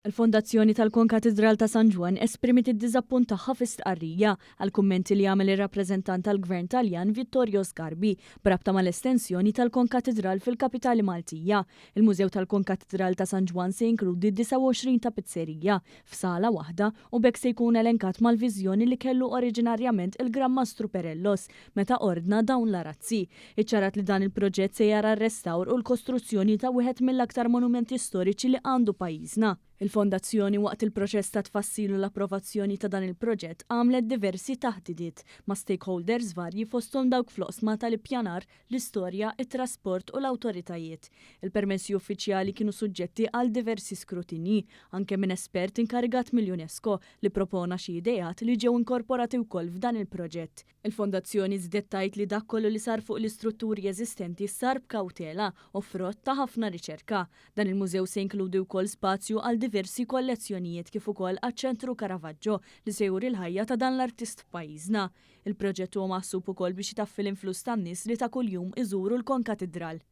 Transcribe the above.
Il-Fondazzjoni tal-Konkatedral ta' San Ġwan esprimiet id-diżappunt tagħha fi stqarrija għal kummenti li għamel ir-rappreżentant tal-Gvern Taljan Vittorio Sgarbi brabta mal-estensjoni tal-Konkatedral fil-Kapitali Maltija. Il-Mużew tal-Konkatedral ta' San Ġwan se jinkludi 29 tapizzerija f'sala waħda u bekk se jkun elenkat mal-viżjoni li kellu oriġinarjament il-Gran Mastru Perellos meta ordna dawn l-arazzi. Iċċarat li dan il-proġett se jara r-restawr u l-kostruzzjoni ta' wieħed mill-aktar monumenti storiċi li għandu pajjiżna. Il-Fondazzjoni waqt il-proċess ta' tfassilu l-approvazzjoni ta' dan il-proġett għamlet diversi taħdidiet ma' stakeholders varji fosthom dawk fl-oqsma tal-ippjanar, l-istorja, it-trasport u l-awtoritajiet. Il-permessi uffiċjali kienu suġġetti għal diversi skrutinji, anke minn espert inkarigat mill-UNESCO li propona xi ideat li ġew inkorporati wkoll f'dan il-proġett. Il-Fondazzjoni żdettajt li dak kollu li sar fuq l-istrutturi eżistenti sar b'kawtela u frott ta' ħafna riċerka. Dan il-mużew se jinkludi wkoll spazju għal diversi kollezzjonijiet kif ukoll għaċ-ċentru Caravaggio li se juri l-ħajja ta' dan l-artist f'pajjiżna. Il-proġett huwa maħsub ukoll biex itaffi l-influss tan-nies li ta' kuljum iżuru l-Konkatedral.